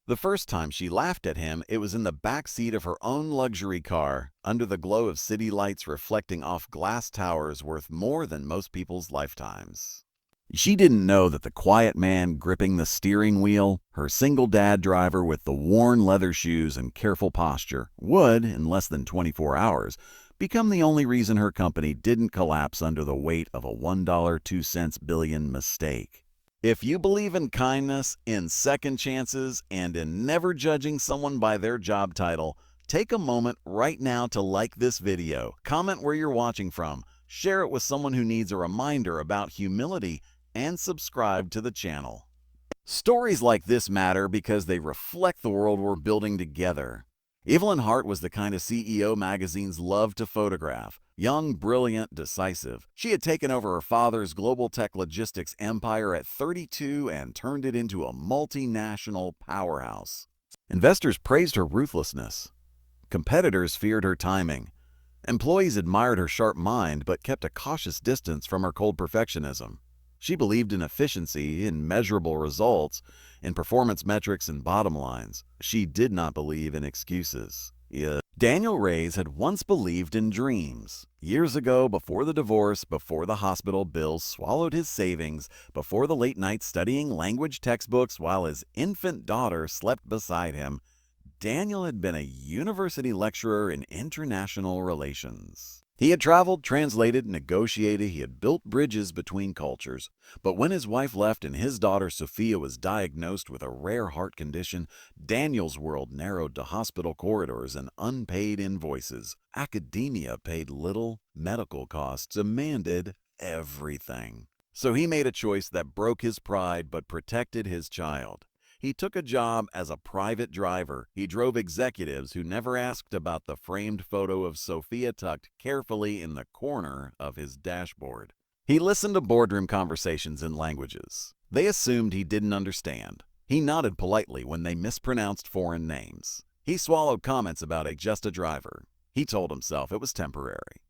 The first time she laughed at him, it was in the back seat of her own luxury car, under the glow of city lights reflecting off glass towers worth more than most people's lifetimes. She didn't know that the quiet man gripping the steering wheel, her single dad driver with the worn leather shoes and careful posture, would, in less than 24 hours, become the only reason her company didn't collapse under the weight of a $1.02 billion mistake. If you believe in kindness, in second chances, and in never judging someone by their job title, take a moment right now to like this video, comment where you're watching from, share it with someone who needs a reminder about humility, and subscribe to the channel. Stories like this matter because they reflect the world we're building together. Evelyn Hart was the kind of CEO magazines loved to photograph. Young, brilliant, decisive. She had taken over her father's global tech logistics empire at 32 and turned it into a multinational powerhouse. Investors praised her ruthlessness. Competitors feared her timing. Employees admired her sharp mind but kept a cautious distance from her cold perfectionism. She believed in efficiency, in measurable results, in performance metrics and bottom lines. She did not believe in excuses. Daniel Reyes had once believed in dreams. Years ago, before the divorce, before the hospital bills swallowed his savings, before the late nights studying language textbooks while his infant daughter slept beside him, Daniel had been a university lecturer in international relations. He had traveled, translated, negotiated, he had built bridges between cultures. But when his wife left and his daughter Sophia was diagnosed with a rare heart condition, Daniel's world narrowed to hospital corridors and unpaid invoices. Academia paid little, medical costs demanded everything. So he made a choice that broke his pride but protected his child. He took a job as a private driver. He drove executives who never asked about the framed photo of Sophia tucked carefully in the corner of his dashboard. He listened to boardroom conversations in languages. They assumed he didn't understand. He nodded politely when they mispronounced foreign names. He swallowed comments about just a driver. He told himself it was temporary.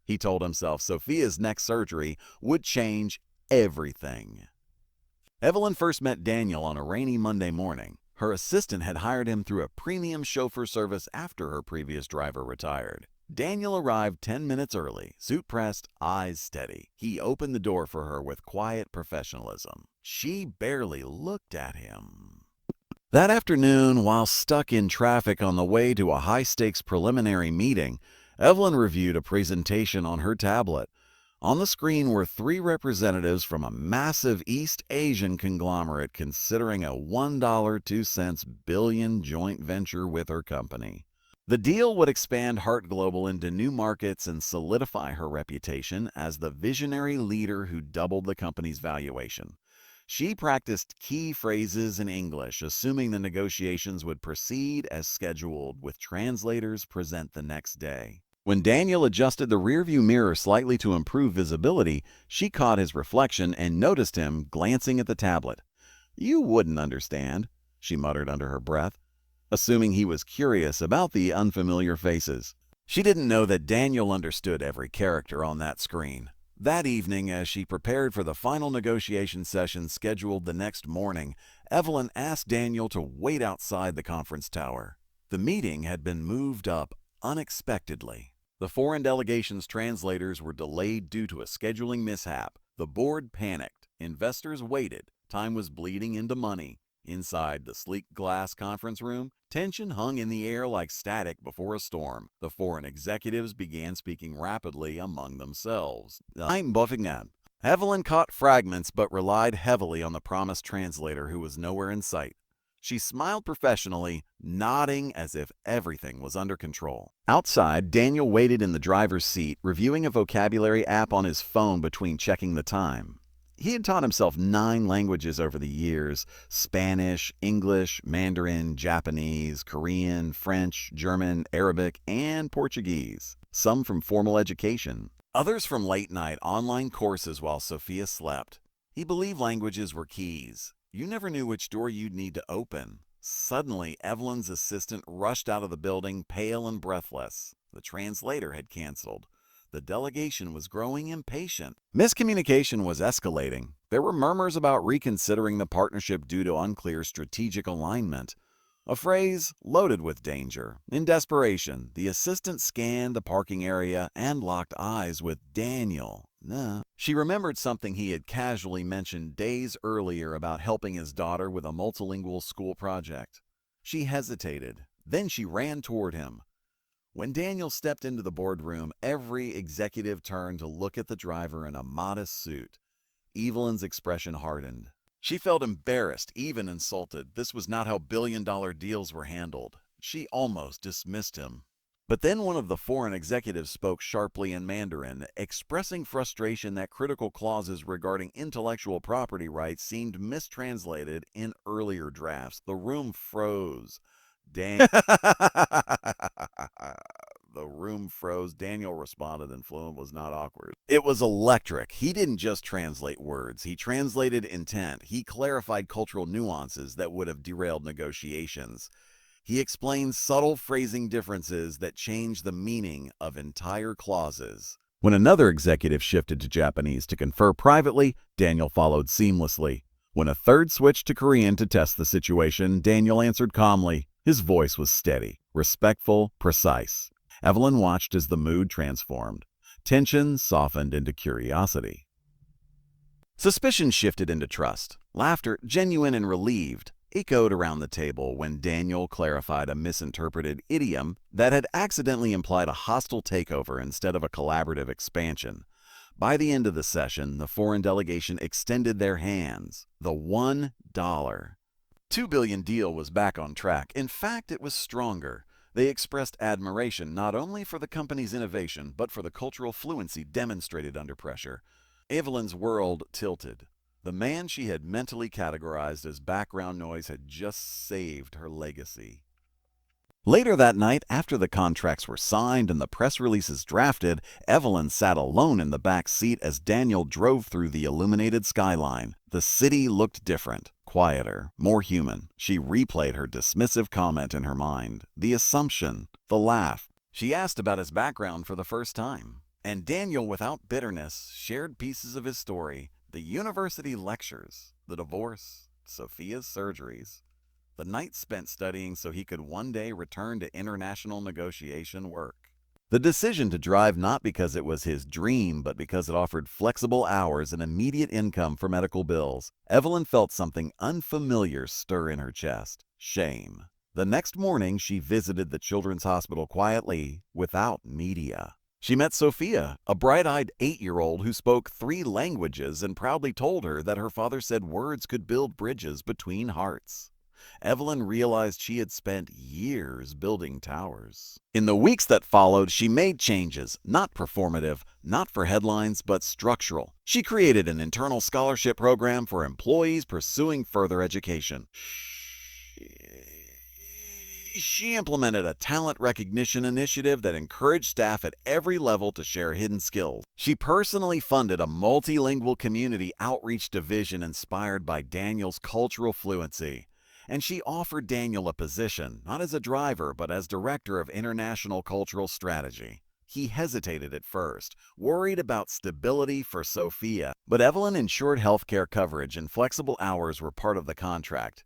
He told himself Sophia's neck surgery would change everything. Evelyn first met Daniel on a rainy Monday morning. Her assistant had hired him through a premium chauffeur service after her previous driver retired. Daniel arrived 10 minutes early, suit pressed, eyes steady. He opened the door for her with quiet professionalism. She barely looked at him. That afternoon, while stuck in traffic on the way to a high-stakes preliminary meeting, Evelyn reviewed a presentation on her tablet. On the screen were 3 representatives from a massive East Asian conglomerate considering a $1.02 billion joint venture with her company. The deal would expand Hart Global into new markets and solidify her reputation as the visionary leader who doubled the company's valuation. She practiced key phrases in English, assuming the negotiations would proceed as scheduled, with translators present the next day. When Daniel adjusted the rearview mirror slightly to improve visibility, she caught his reflection and noticed him glancing at the tablet. "You wouldn't understand," she muttered under her breath, assuming he was curious about the unfamiliar faces. She didn't know that Daniel understood every character on that screen. That evening, as she prepared for the final negotiation session scheduled the next morning, Evelyn asked Daniel to wait outside the conference tower. The meeting had been moved up unexpectedly. The foreign delegation's translators were delayed due to a scheduling mishap. The board panicked. Investors waited. Time was bleeding into money. Inside the sleek glass conference room, tension hung in the air like static before a storm. The foreign executives began speaking rapidly among themselves. "I'm Buffington." Evelyn caught fragments but relied heavily on the promised translator who was nowhere in sight. She smiled professionally, nodding as if everything was under control. Outside, Daniel waited in the driver's seat, reviewing a vocabulary app on his phone between checking the time. He had taught himself 9 languages over the years: Spanish, English, Mandarin, Japanese, Korean, French, German, Arabic, and Portuguese. Some from formal education, others from late-night online courses while Sophia slept. He believed languages were keys. You never knew which door you'd need to open. Suddenly, Evelyn's assistant rushed out of the building, pale and breathless. The translator had canceled. The delegation was growing impatient. Miscommunication was escalating. There were murmurs about reconsidering the partnership due to unclear strategic alignment. A phrase loaded with danger. In desperation, the assistant scanned the parking area and locked eyes with Daniel. Nah. She remembered something he had casually mentioned days earlier about helping his daughter with a multilingual school project. She hesitated. Then she ran toward him. When Daniel stepped into the boardroom, every executive turned to look at the driver in a modest suit. Evelyn's expression hardened. She felt embarrassed, even insulted. This was not how billion-dollar deals were handled. She almost dismissed him. But then one of the foreign executives spoke sharply in Mandarin, expressing frustration that critical clauses regarding intellectual property rights seemed mistranslated in earlier drafts. The room froze. The room froze. Daniel responded, and Fluent was not awkward. It was electric. He didn't just translate words. He translated intent. He clarified cultural nuances that would have derailed negotiations. He explained subtle phrasing differences that changed the meaning of entire clauses. When another executive shifted to Japanese to confer privately, Daniel followed seamlessly. When a third switched to Korean to test the situation, Daniel answered calmly. His voice was steady, respectful, precise. Evelyn watched as the mood transformed. Tension softened into curiosity. Suspicion shifted into trust. Laughter, genuine and relieved, echoed around the table when Daniel clarified a misinterpreted idiom that had accidentally implied a hostile takeover instead of a collaborative expansion. By the end of the session, the foreign delegation extended their hands. The $1 $2 billion deal was back on track. In fact, it was stronger. They expressed admiration not only for the company's innovation, but for the cultural fluency demonstrated under pressure. Evelyn's world tilted. The man she had mentally categorized as background noise had just saved her legacy. Later that night, after the contracts were signed and the press releases drafted, Evelyn sat alone in the back seat as Daniel drove through the illuminated skyline. The city looked different, quieter, more human. She replayed her dismissive comment in her mind, the assumption, the laugh. She asked about his background for the first time. And Daniel, without bitterness, shared pieces of his story, the university lectures, the divorce, Sophia's surgeries. The night spent studying so he could one day return to international negotiation work. The decision to drive not because it was his dream, but because it offered flexible hours and immediate income for medical bills. Evelyn felt something unfamiliar stir in her chest. Shame. The next morning, she visited the children's hospital quietly, without media. She met Sophia, a bright-eyed 8-year-old who spoke 3 languages and proudly told her that her father said words could build bridges between hearts. Evelyn realized she had spent years building towers. In the weeks that followed, she made changes, not performative, not for headlines, but structural. She created an internal scholarship program for employees pursuing further education. She implemented a talent recognition initiative that encouraged staff at every level to share hidden skills. She personally funded a multilingual community outreach division inspired by Daniel's cultural fluency. And she offered Daniel a position, not as a driver, but as Director of International Cultural Strategy. He hesitated at first, worried about stability for Sophia, but Evelyn ensured healthcare coverage and flexible hours were part of the contract.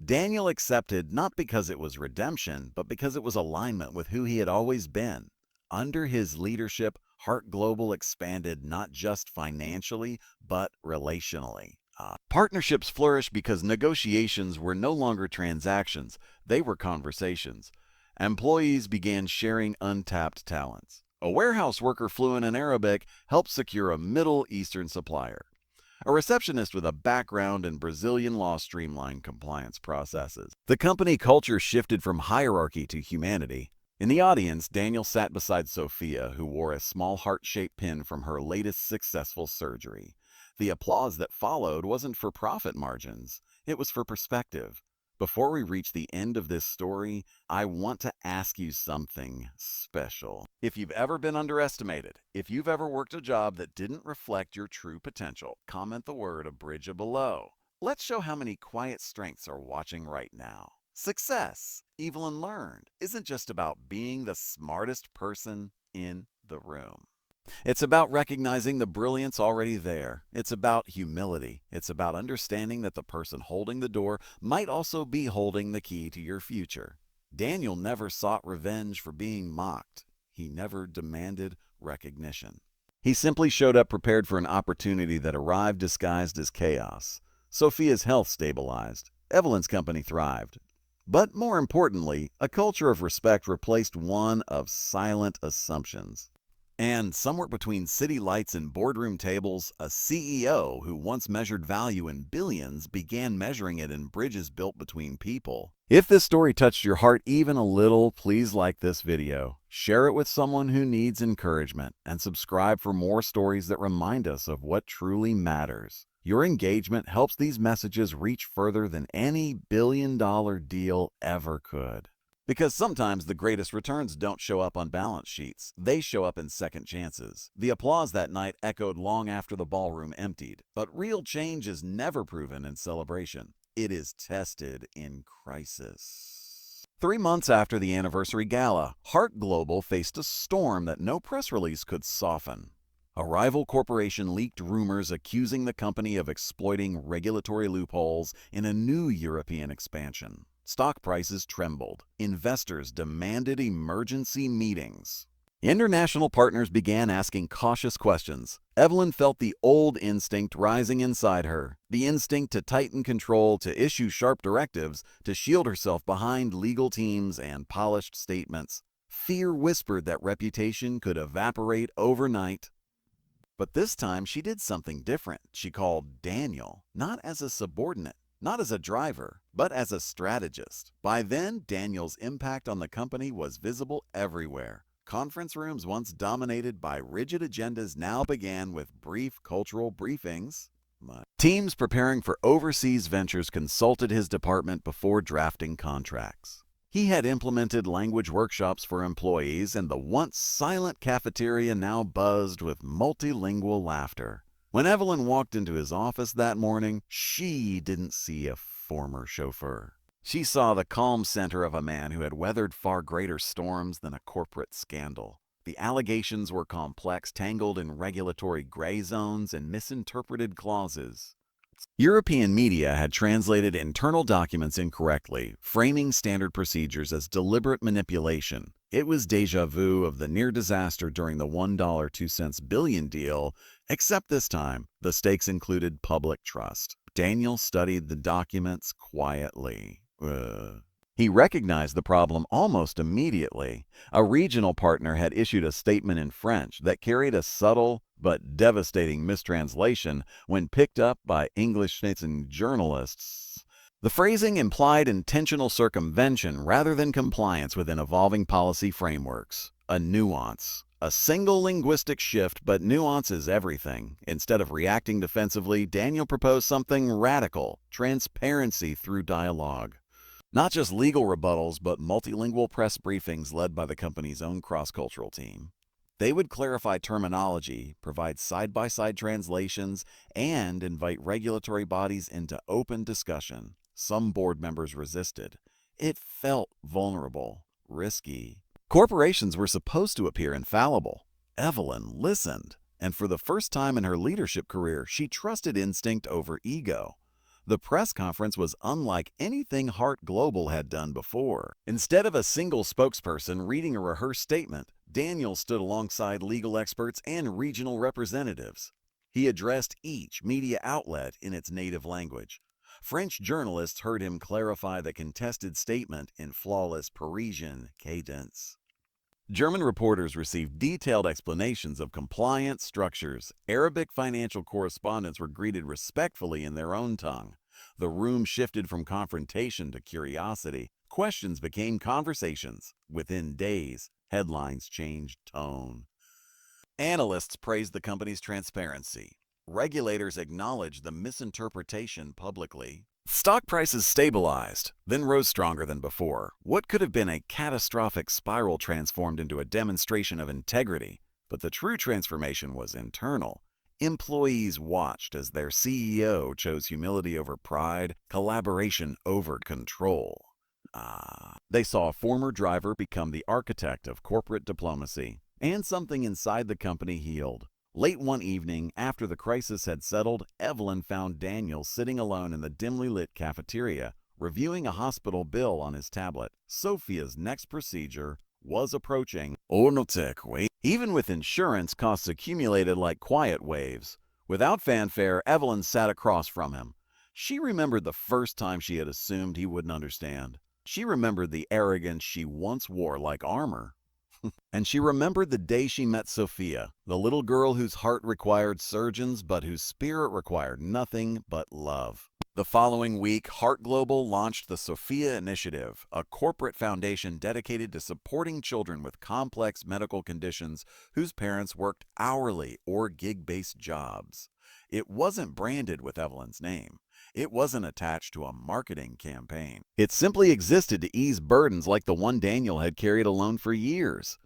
Daniel accepted not because it was redemption, but because it was alignment with who he had always been. Under his leadership, Heart Global expanded not just financially, but relationally. Partnerships flourished because negotiations were no longer transactions, they were conversations. Employees began sharing untapped talents. A warehouse worker fluent in Arabic helped secure a Middle Eastern supplier. A receptionist with a background in Brazilian law streamlined compliance processes. The company culture shifted from hierarchy to humanity. In the audience, Daniel sat beside Sophia, who wore a small heart-shaped pin from her latest successful surgery. The applause that followed wasn't for profit margins, it was for perspective. Before we reach the end of this story, I want to ask you something special. If you've ever been underestimated, if you've ever worked a job that didn't reflect your true potential, comment the word Abridja below. Let's show how many quiet strengths are watching right now. Success, Evelyn learned, isn't just about being the smartest person in the room. It's about recognizing the brilliance already there. It's about humility. It's about understanding that the person holding the door might also be holding the key to your future. Daniel never sought revenge for being mocked. He never demanded recognition. He simply showed up prepared for an opportunity that arrived disguised as chaos. Sophia's health stabilized. Evelyn's company thrived. But more importantly, a culture of respect replaced one of silent assumptions. And somewhere between city lights and boardroom tables, a CEO who once measured value in billions began measuring it in bridges built between people. If this story touched your heart even a little, please like this video, share it with someone who needs encouragement, and subscribe for more stories that remind us of what truly matters. Your engagement helps these messages reach further than any billion-dollar deal ever could. Because sometimes the greatest returns don't show up on balance sheets. They show up in second chances. The applause that night echoed long after the ballroom emptied. But real change is never proven in celebration. It is tested in crisis. 3 months after the anniversary gala, Hart Global faced a storm that no press release could soften. A rival corporation leaked rumors accusing the company of exploiting regulatory loopholes in a new European expansion. Stock prices trembled. Investors demanded emergency meetings. International partners began asking cautious questions. Evelyn felt the old instinct rising inside her, the instinct to tighten control, to issue sharp directives, to shield herself behind legal teams and polished statements. Fear whispered that reputation could evaporate overnight. But this time she did something different. She called Daniel, not as a subordinate, not as a driver, but as a strategist. By then, Daniel's impact on the company was visible everywhere. Conference rooms once dominated by rigid agendas now began with brief cultural briefings. Teams preparing for overseas ventures consulted his department before drafting contracts. He had implemented language workshops for employees, and the once silent cafeteria now buzzed with multilingual laughter. When Evelyn walked into his office that morning, she didn't see a former chauffeur. She saw the calm center of a man who had weathered far greater storms than a corporate scandal. The allegations were complex, tangled in regulatory gray zones and misinterpreted clauses. European media had translated internal documents incorrectly, framing standard procedures as deliberate manipulation. It was déjà vu of the near disaster during the $1.02 billion deal, except this time, the stakes included public trust. Daniel studied the documents quietly. He recognized the problem almost immediately. A regional partner had issued a statement in French that carried a subtle but devastating mistranslation when picked up by English-speaking journalists. The phrasing implied intentional circumvention rather than compliance within evolving policy frameworks. A nuance. A single linguistic shift, but nuance is everything. Instead of reacting defensively, Daniel proposed something radical: transparency through dialogue. Not just legal rebuttals, but multilingual press briefings led by the company's own cross-cultural team. They would clarify terminology, provide side-by-side translations, and invite regulatory bodies into open discussion. Some board members resisted. It felt vulnerable, risky. Corporations were supposed to appear infallible. Evelyn listened, and for the first time in her leadership career, she trusted instinct over ego. The press conference was unlike anything Hart Global had done before. Instead of a single spokesperson reading a rehearsed statement, Daniel stood alongside legal experts and regional representatives. He addressed each media outlet in its native language. French journalists heard him clarify the contested statement in flawless Parisian cadence. German reporters received detailed explanations of compliance structures. Arabic financial correspondents were greeted respectfully in their own tongue. The room shifted from confrontation to curiosity. Questions became conversations. Within days, headlines changed tone. Analysts praised the company's transparency. Regulators acknowledged the misinterpretation publicly. Stock prices stabilized, then rose stronger than before. What could have been a catastrophic spiral transformed into a demonstration of integrity. But the true transformation was internal. Employees watched as their CEO chose humility over pride, collaboration over control. They saw a former driver become the architect of corporate diplomacy. And something inside the company healed. Late one evening, after the crisis had settled, Evelyn found Daniel sitting alone in the dimly lit cafeteria, reviewing a hospital bill on his tablet. Sophia's next procedure was approaching. Oh, no tech, wait. Even with insurance, costs accumulated like quiet waves. Without fanfare, Evelyn sat across from him. She remembered the first time she had assumed he wouldn't understand. She remembered the arrogance she once wore like armor. And she remembered the day she met Sophia, the little girl whose heart required surgeons but whose spirit required nothing but love. The following week, Heart Global launched the Sophia Initiative, a corporate foundation dedicated to supporting children with complex medical conditions whose parents worked hourly or gig-based jobs. It wasn't branded with Evelyn's name. It wasn't attached to a marketing campaign. It simply existed to ease burdens like the one Daniel had carried alone for years.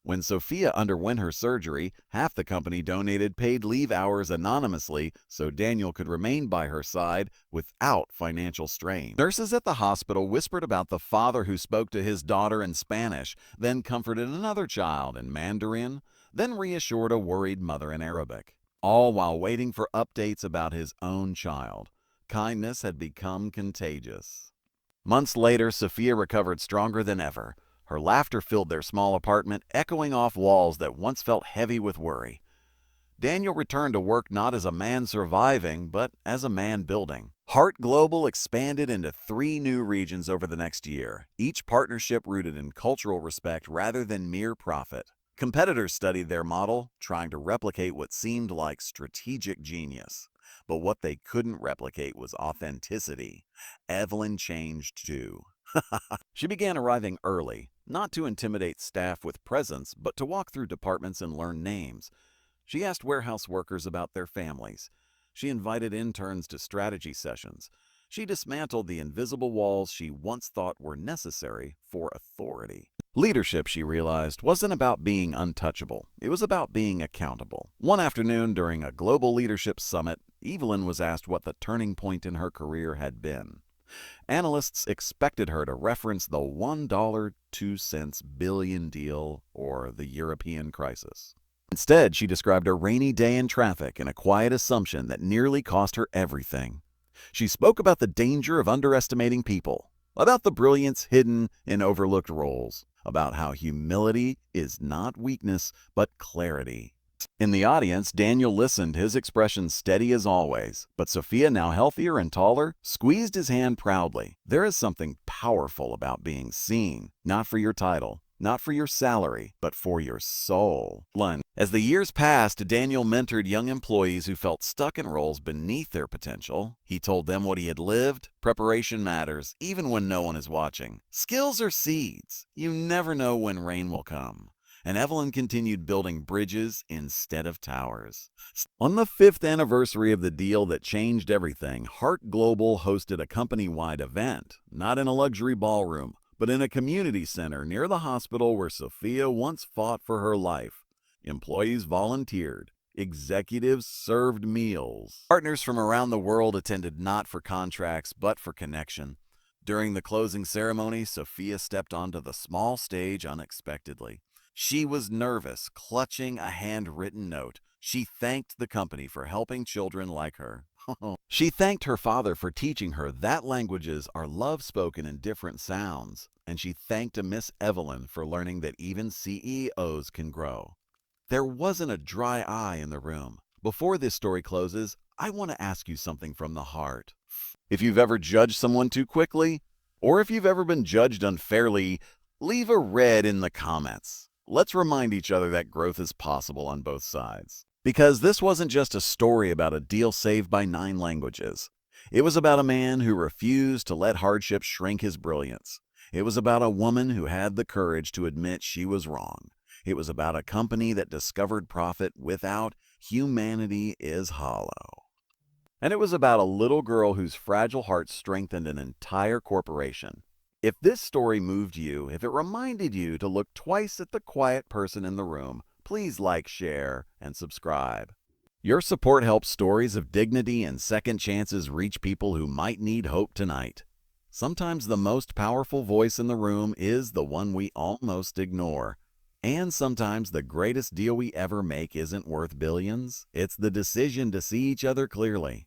When Sophia underwent her surgery, half the company donated paid leave hours anonymously so Daniel could remain by her side without financial strain. Nurses at the hospital whispered about the father who spoke to his daughter in Spanish, then comforted another child in Mandarin, then reassured a worried mother in Arabic, all while waiting for updates about his own child. Kindness had become contagious. Months later, Sophia recovered stronger than ever. Her laughter filled their small apartment, echoing off walls that once felt heavy with worry. Daniel returned to work not as a man surviving, but as a man building. Heart Global expanded into 3 new regions over the next year, each partnership rooted in cultural respect rather than mere profit. Competitors studied their model, trying to replicate what seemed like strategic genius. But what they couldn't replicate was authenticity. Evelyn changed too. She began arriving early, not to intimidate staff with presence, but to walk through departments and learn names. She asked warehouse workers about their families. She invited interns to strategy sessions. She dismantled the invisible walls she once thought were necessary for authority. Leadership, she realized, wasn't about being untouchable. It was about being accountable. One afternoon during a global leadership summit, Evelyn was asked what the turning point in her career had been. Analysts expected her to reference the $1.02 billion deal or the European crisis. Instead, she described a rainy day in traffic and a quiet assumption that nearly cost her everything. She spoke about the danger of underestimating people, about the brilliance hidden in overlooked roles, about how humility is not weakness but clarity. In the audience, Daniel listened, his expression steady as always, but Sophia, now healthier and taller, squeezed his hand proudly. There is something powerful about being seen, not for your title, not for your salary, but for your soul. As the years passed, Daniel mentored young employees who felt stuck in roles beneath their potential. He told them what he had lived. Preparation matters, even when no one is watching. Skills are seeds. You never know when rain will come. And Evelyn continued building bridges instead of towers. On the 5th anniversary of the deal that changed everything, Heart Global hosted a company-wide event, not in a luxury ballroom, but in a community center near the hospital where Sophia once fought for her life. Employees volunteered. Executives served meals. Partners from around the world attended not for contracts, but for connection. During the closing ceremony, Sophia stepped onto the small stage unexpectedly. She was nervous, clutching a handwritten note. She thanked the company for helping children like her. She thanked her father for teaching her that languages are love spoken in different sounds. And she thanked Miss Evelyn for learning that even CEOs can grow. There wasn't a dry eye in the room. Before this story closes, I want to ask you something from the heart. If you've ever judged someone too quickly, or if you've ever been judged unfairly, leave a red in the comments. Let's remind each other that growth is possible on both sides. Because this wasn't just a story about a deal saved by 9 languages. It was about a man who refused to let hardship shrink his brilliance. It was about a woman who had the courage to admit she was wrong. It was about a company that discovered profit without humanity is hollow. And it was about a little girl whose fragile heart strengthened an entire corporation. If this story moved you, if it reminded you to look twice at the quiet person in the room, please like, share, and subscribe. Your support helps stories of dignity and second chances reach people who might need hope tonight. Sometimes the most powerful voice in the room is the one we almost ignore. And sometimes the greatest deal we ever make isn't worth billions. It's the decision to see each other clearly.